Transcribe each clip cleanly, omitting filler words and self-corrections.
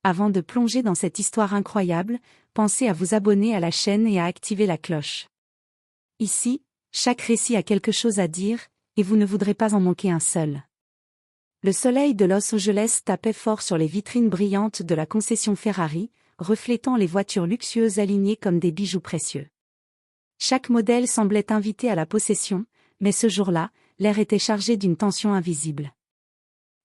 Avant de plonger dans cette histoire incroyable, pensez à vous abonner à la chaîne et à activer la cloche. Ici, chaque récit a quelque chose à dire, et vous ne voudrez pas en manquer un seul. Le soleil de Los Angeles tapait fort sur les vitrines brillantes de la concession Ferrari, reflétant les voitures luxueuses alignées comme des bijoux précieux. Chaque modèle semblait invité à la possession, mais ce jour-là, l'air était chargé d'une tension invisible.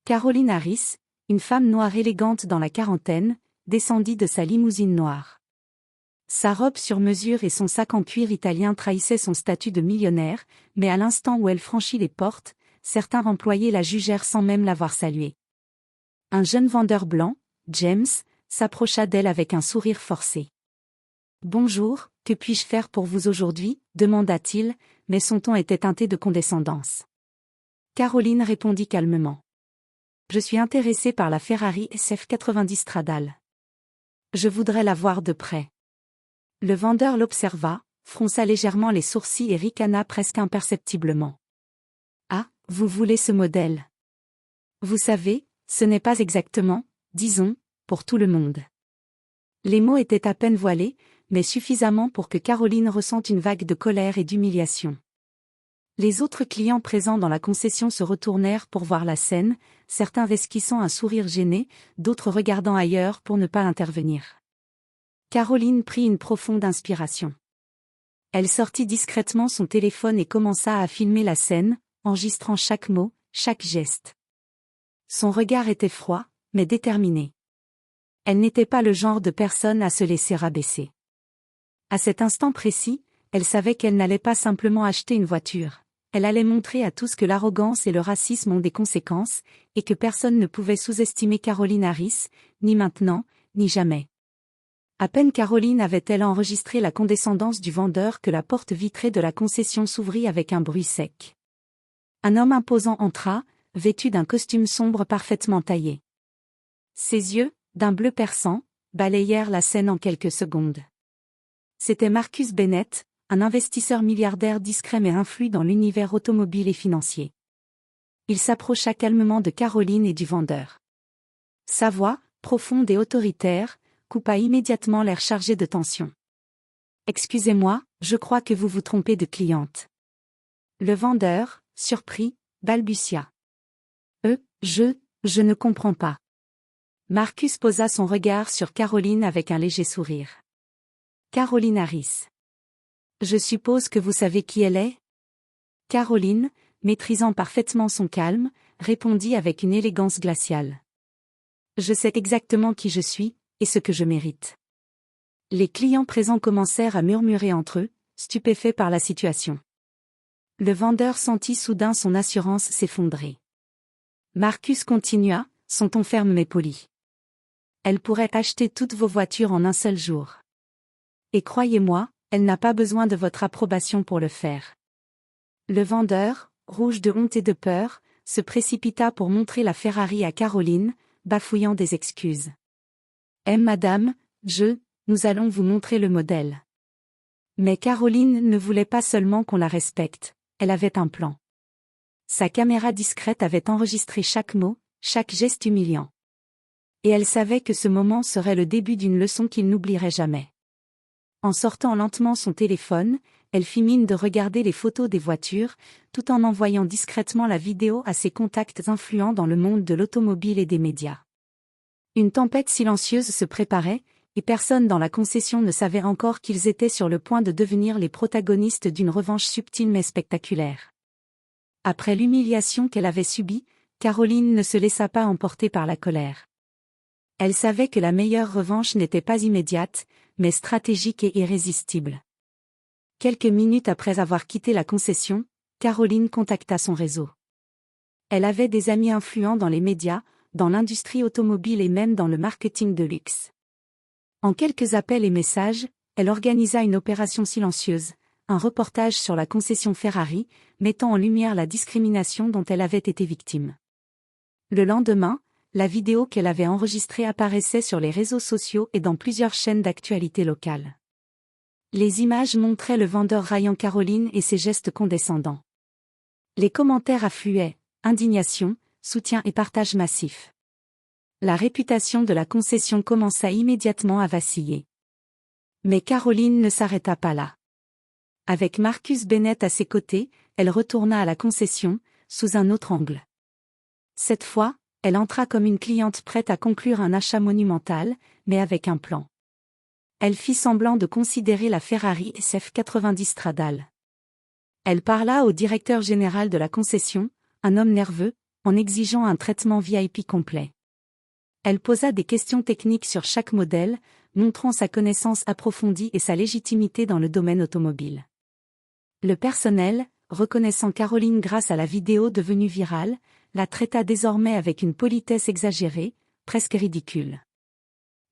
Caroline Harris, une femme noire élégante dans la quarantaine, descendit de sa limousine noire. Sa robe sur mesure et son sac en cuir italien trahissaient son statut de millionnaire, mais à l'instant où elle franchit les portes, certains employés la jugèrent sans même l'avoir saluée. Un jeune vendeur blanc, James, s'approcha d'elle avec un sourire forcé. « Bonjour, que puis-je faire pour vous aujourd'hui » demanda-t-il, mais son ton était teinté de condescendance. Caroline répondit calmement. « Je suis intéressée par la Ferrari SF90 Stradale. Je voudrais la voir de près. » Le vendeur l'observa, fronça légèrement les sourcils et ricana presque imperceptiblement. « Ah, vous voulez ce modèle ? Vous savez, ce n'est pas exactement, disons, pour tout le monde. » Les mots étaient à peine voilés, mais suffisamment pour que Caroline ressente une vague de colère et d'humiliation. Les autres clients présents dans la concession se retournèrent pour voir la scène, certains esquissant un sourire gêné, d'autres regardant ailleurs pour ne pas intervenir. Caroline prit une profonde inspiration. Elle sortit discrètement son téléphone et commença à filmer la scène, enregistrant chaque mot, chaque geste. Son regard était froid, mais déterminé. Elle n'était pas le genre de personne à se laisser rabaisser. À cet instant précis, elle savait qu'elle n'allait pas simplement acheter une voiture. Elle allait montrer à tous que l'arrogance et le racisme ont des conséquences, et que personne ne pouvait sous-estimer Caroline Harris, ni maintenant, ni jamais. À peine Caroline avait-elle enregistré la condescendance du vendeur que la porte vitrée de la concession s'ouvrit avec un bruit sec. Un homme imposant entra, vêtu d'un costume sombre parfaitement taillé. Ses yeux, d'un bleu perçant, balayèrent la scène en quelques secondes. C'était Marcus Bennett, un investisseur milliardaire discret mais influent dans l'univers automobile et financier. Il s'approcha calmement de Caroline et du vendeur. Sa voix, profonde et autoritaire, coupa immédiatement l'air chargé de tension. « Excusez-moi, je crois que vous vous trompez de cliente. » Le vendeur, surpris, balbutia. « Je ne comprends pas. » Marcus posa son regard sur Caroline avec un léger sourire. « Caroline Harris. Je suppose que vous savez qui elle est ?» Caroline, maîtrisant parfaitement son calme, répondit avec une élégance glaciale. « Je sais exactement qui je suis, et ce que je mérite. » Les clients présents commencèrent à murmurer entre eux, stupéfaits par la situation. Le vendeur sentit soudain son assurance s'effondrer. Marcus continua, son ton ferme mais poli. « Elle pourrait acheter toutes vos voitures en un seul jour. Et croyez-moi, elle n'a pas besoin de votre approbation pour le faire. » Le vendeur, rouge de honte et de peur, se précipita pour montrer la Ferrari à Caroline, bafouillant des excuses. « Madame, nous allons vous montrer le modèle. » Mais Caroline ne voulait pas seulement qu'on la respecte, elle avait un plan. Sa caméra discrète avait enregistré chaque mot, chaque geste humiliant. Et elle savait que ce moment serait le début d'une leçon qu'il n'oublierait jamais. En sortant lentement son téléphone, elle fit mine de regarder les photos des voitures, tout en envoyant discrètement la vidéo à ses contacts influents dans le monde de l'automobile et des médias. Une tempête silencieuse se préparait, et personne dans la concession ne savait encore qu'ils étaient sur le point de devenir les protagonistes d'une revanche subtile mais spectaculaire. Après l'humiliation qu'elle avait subie, Caroline ne se laissa pas emporter par la colère. Elle savait que la meilleure revanche n'était pas immédiate, mais stratégique et irrésistible. Quelques minutes après avoir quitté la concession, Caroline contacta son réseau. Elle avait des amis influents dans les médias, dans l'industrie automobile et même dans le marketing de luxe. En quelques appels et messages, elle organisa une opération silencieuse, un reportage sur la concession Ferrari, mettant en lumière la discrimination dont elle avait été victime. Le lendemain, la vidéo qu'elle avait enregistrée apparaissait sur les réseaux sociaux et dans plusieurs chaînes d'actualité locales. Les images montraient le vendeur raillant Caroline et ses gestes condescendants. Les commentaires affluaient, indignation, soutien et partage massif. La réputation de la concession commença immédiatement à vaciller. Mais Caroline ne s'arrêta pas là. Avec Marcus Bennett à ses côtés, elle retourna à la concession, sous un autre angle. Cette fois, elle entra comme une cliente prête à conclure un achat monumental, mais avec un plan. Elle fit semblant de considérer la Ferrari SF90 Stradale. Elle parla au directeur général de la concession, un homme nerveux, en exigeant un traitement VIP complet. Elle posa des questions techniques sur chaque modèle, montrant sa connaissance approfondie et sa légitimité dans le domaine automobile. Le personnel, reconnaissant Caroline grâce à la vidéo devenue virale, la traita désormais avec une politesse exagérée, presque ridicule.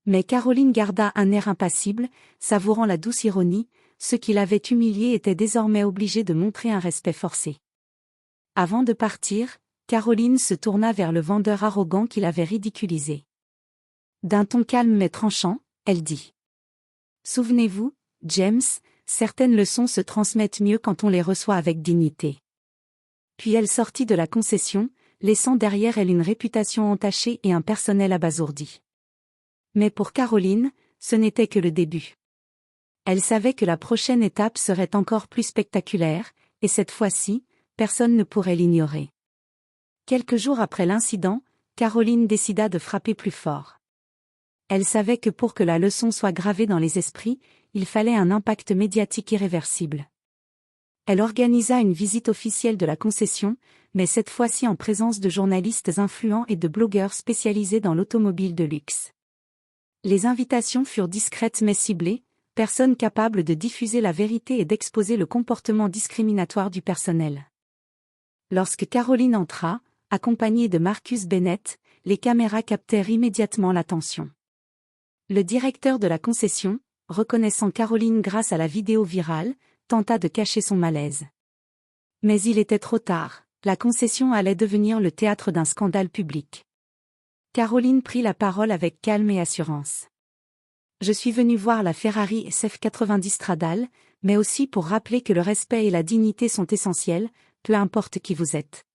Mais Caroline garda un air impassible, savourant la douce ironie, ceux qui l'avaient humiliée étaient désormais obligés de montrer un respect forcé. Avant de partir, Caroline se tourna vers le vendeur arrogant qui l'avait ridiculisé. D'un ton calme mais tranchant, elle dit : « Souvenez-vous, James, certaines leçons se transmettent mieux quand on les reçoit avec dignité. » Puis elle sortit de la concession, laissant derrière elle une réputation entachée et un personnel abasourdi. Mais pour Caroline, ce n'était que le début. Elle savait que la prochaine étape serait encore plus spectaculaire, et cette fois-ci, personne ne pourrait l'ignorer. Quelques jours après l'incident, Caroline décida de frapper plus fort. Elle savait que pour que la leçon soit gravée dans les esprits, il fallait un impact médiatique irréversible. Elle organisa une visite officielle de la concession, mais cette fois-ci en présence de journalistes influents et de blogueurs spécialisés dans l'automobile de luxe. Les invitations furent discrètes mais ciblées, personne capable de diffuser la vérité et d'exposer le comportement discriminatoire du personnel. Lorsque Caroline entra, accompagnée de Marcus Bennett, les caméras captèrent immédiatement l'attention. Le directeur de la concession, reconnaissant Caroline grâce à la vidéo virale, tenta de cacher son malaise. Mais il était trop tard, la concession allait devenir le théâtre d'un scandale public. Caroline prit la parole avec calme et assurance. « Je suis venue voir la Ferrari SF90 Stradale, mais aussi pour rappeler que le respect et la dignité sont essentiels, peu importe qui vous êtes. »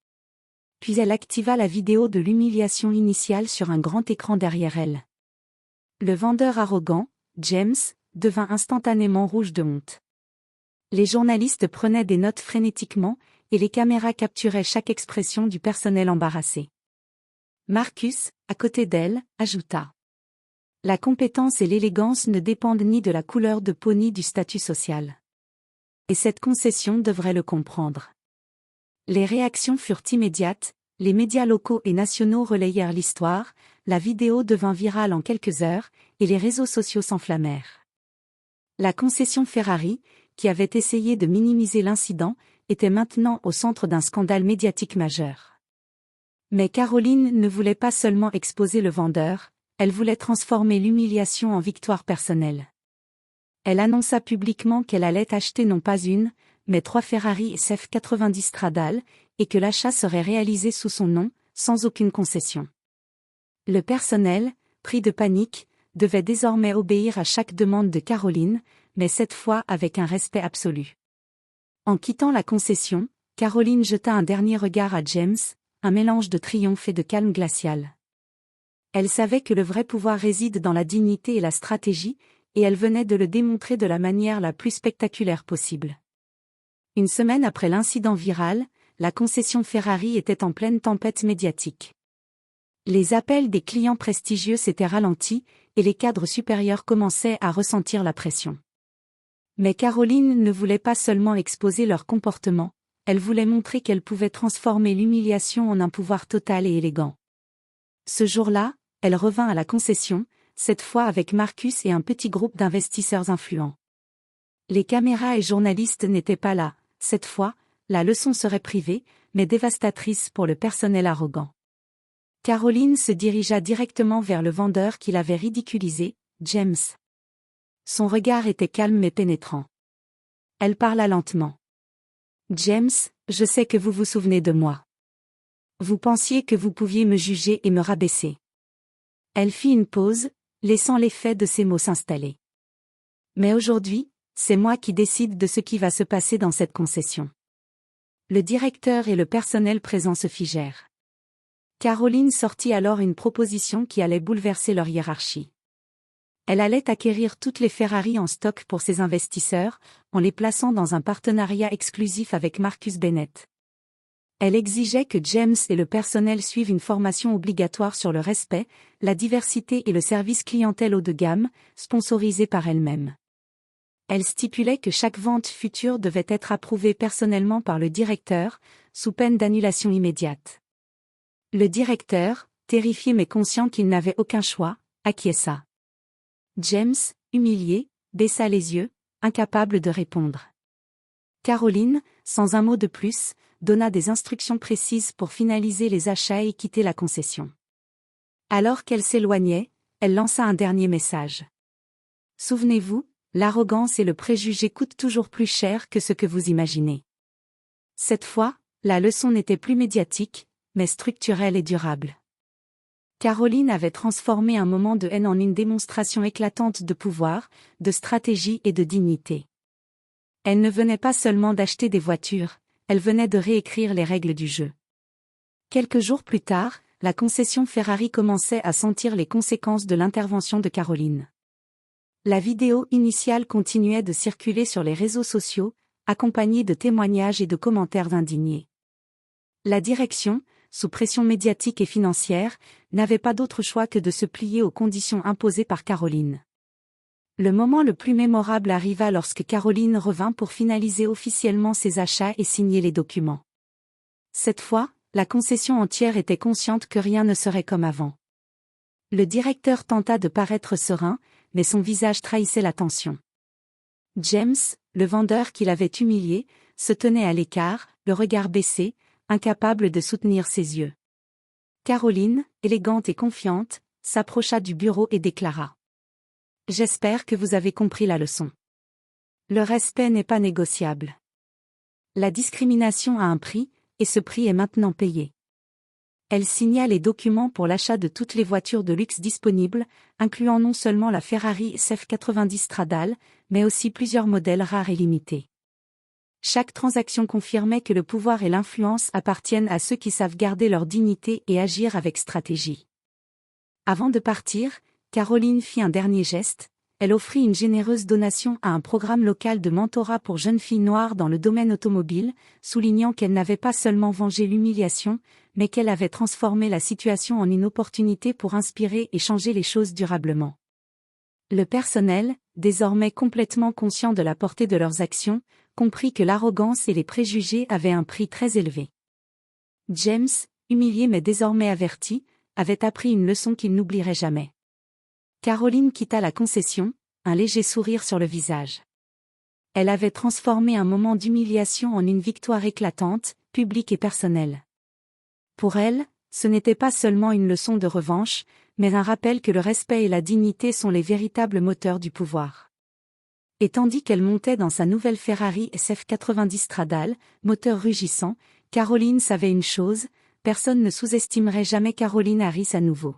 Puis elle activa la vidéo de l'humiliation initiale sur un grand écran derrière elle. Le vendeur arrogant, James, devint instantanément rouge de honte. Les journalistes prenaient des notes frénétiquement, et les caméras capturaient chaque expression du personnel embarrassé. Marcus, à côté d'elle, ajouta : « La compétence et l'élégance ne dépendent ni de la couleur de peau ni du statut social. Et cette concession devrait le comprendre. » Les réactions furent immédiates, les médias locaux et nationaux relayèrent l'histoire, la vidéo devint virale en quelques heures, et les réseaux sociaux s'enflammèrent. La concession Ferrari, qui avait essayé de minimiser l'incident, était maintenant au centre d'un scandale médiatique majeur. Mais Caroline ne voulait pas seulement exposer le vendeur, elle voulait transformer l'humiliation en victoire personnelle. Elle annonça publiquement qu'elle allait acheter non pas une, mais 3 Ferrari SF90 Stradale, et que l'achat serait réalisé sous son nom, sans aucune concession. Le personnel, pris de panique, devait désormais obéir à chaque demande de Caroline, mais cette fois avec un respect absolu. En quittant la concession, Caroline jeta un dernier regard à James, un mélange de triomphe et de calme glacial. Elle savait que le vrai pouvoir réside dans la dignité et la stratégie, et elle venait de le démontrer de la manière la plus spectaculaire possible. Une semaine après l'incident viral, la concession Ferrari était en pleine tempête médiatique. Les appels des clients prestigieux s'étaient ralentis, et les cadres supérieurs commençaient à ressentir la pression. Mais Caroline ne voulait pas seulement exposer leur comportement, elle voulait montrer qu'elle pouvait transformer l'humiliation en un pouvoir total et élégant. Ce jour-là, elle revint à la concession, cette fois avec Marcus et un petit groupe d'investisseurs influents. Les caméras et journalistes n'étaient pas là, cette fois, la leçon serait privée, mais dévastatrice pour le personnel arrogant. Caroline se dirigea directement vers le vendeur qui l'avait ridiculisé, James. Son regard était calme mais pénétrant. Elle parla lentement. « James, je sais que vous vous souvenez de moi. Vous pensiez que vous pouviez me juger et me rabaisser. » Elle fit une pause, laissant l'effet de ses mots s'installer. « Mais aujourd'hui, c'est moi qui décide de ce qui va se passer dans cette concession. » Le directeur et le personnel présent se figèrent. Caroline sortit alors une proposition qui allait bouleverser leur hiérarchie. Elle allait acquérir toutes les Ferrari en stock pour ses investisseurs, en les plaçant dans un partenariat exclusif avec Marcus Bennett. Elle exigeait que James et le personnel suivent une formation obligatoire sur le respect, la diversité et le service clientèle haut de gamme, sponsorisée par elle-même. Elle stipulait que chaque vente future devait être approuvée personnellement par le directeur, sous peine d'annulation immédiate. Le directeur, terrifié mais conscient qu'il n'avait aucun choix, acquiesça. James, humilié, baissa les yeux, incapable de répondre. Caroline, sans un mot de plus, donna des instructions précises pour finaliser les achats et quitter la concession. Alors qu'elle s'éloignait, elle lança un dernier message. Souvenez-vous, l'arrogance et le préjugé coûtent toujours plus cher que ce que vous imaginez. Cette fois, la leçon n'était plus médiatique, mais structurelle et durable. Caroline avait transformé un moment de haine en une démonstration éclatante de pouvoir, de stratégie et de dignité. Elle ne venait pas seulement d'acheter des voitures, elle venait de réécrire les règles du jeu. Quelques jours plus tard, la concession Ferrari commençait à sentir les conséquences de l'intervention de Caroline. La vidéo initiale continuait de circuler sur les réseaux sociaux, accompagnée de témoignages et de commentaires indignés. La direction, sous pression médiatique et financière, n'avait pas d'autre choix que de se plier aux conditions imposées par Caroline. Le moment le plus mémorable arriva lorsque Caroline revint pour finaliser officiellement ses achats et signer les documents. Cette fois, la concession entière était consciente que rien ne serait comme avant. Le directeur tenta de paraître serein, mais son visage trahissait la tension. James, le vendeur qui l'avait humilié, se tenait à l'écart, le regard baissé, incapable de soutenir ses yeux. Caroline, élégante et confiante, s'approcha du bureau et déclara. « J'espère que vous avez compris la leçon. Le respect n'est pas négociable. La discrimination a un prix, et ce prix est maintenant payé. » Elle signa les documents pour l'achat de toutes les voitures de luxe disponibles, incluant non seulement la Ferrari SF90 Stradale, mais aussi plusieurs modèles rares et limités. Chaque transaction confirmait que le pouvoir et l'influence appartiennent à ceux qui savent garder leur dignité et agir avec stratégie. Avant de partir, Caroline fit un dernier geste, elle offrit une généreuse donation à un programme local de mentorat pour jeunes filles noires dans le domaine automobile, soulignant qu'elle n'avait pas seulement vengé l'humiliation, mais qu'elle avait transformé la situation en une opportunité pour inspirer et changer les choses durablement. Le personnel, désormais complètement conscient de la portée de leurs actions, comprit que l'arrogance et les préjugés avaient un prix très élevé. James, humilié mais désormais averti, avait appris une leçon qu'il n'oublierait jamais. Caroline quitta la concession, un léger sourire sur le visage. Elle avait transformé un moment d'humiliation en une victoire éclatante, publique et personnelle. Pour elle, ce n'était pas seulement une leçon de revanche, mais un rappel que le respect et la dignité sont les véritables moteurs du pouvoir. Et tandis qu'elle montait dans sa nouvelle Ferrari SF90 Stradale, moteur rugissant, Caroline savait une chose, personne ne sous-estimerait jamais Caroline Harris à nouveau.